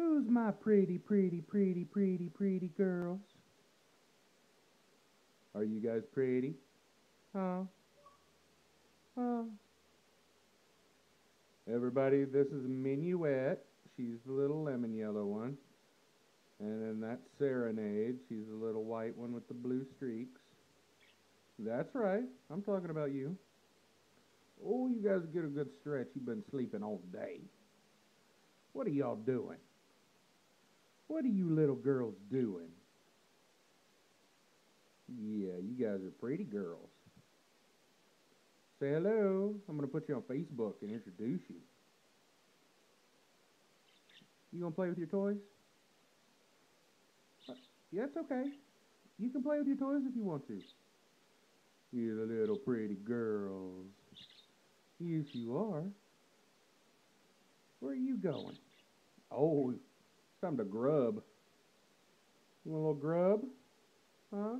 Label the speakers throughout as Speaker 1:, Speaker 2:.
Speaker 1: Who's my pretty, pretty, pretty, pretty, pretty girls? Are you guys pretty? Huh? Huh? Everybody, this is Minuet. She's the little lemon yellow one. And then that's Serenade. She's the little white one with the blue streaks. That's right. I'm talking about you. Oh, you guys get a good stretch. You've been sleeping all day. What are y'all doing? What are you little girls doing? Yeah, you guys are pretty girls. Say hello. I'm going to put you on Facebook and introduce you. You going to play with your toys? Yeah, it's okay. You can play with your toys if you want to. You the little pretty girls. Yes, you are. Where are you going? Oh, it's time to grub. You want a little grub? Huh?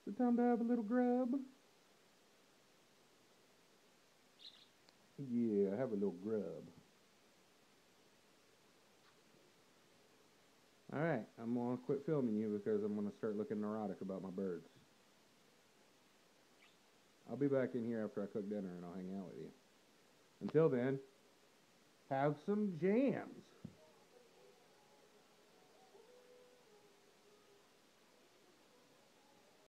Speaker 1: Is it time to have a little grub? Yeah, have a little grub. Alright, I'm going to quit filming you because I'm going to start looking neurotic about my birds. I'll be back in here after I cook dinner and I'll hang out with you. Until then, have some jams.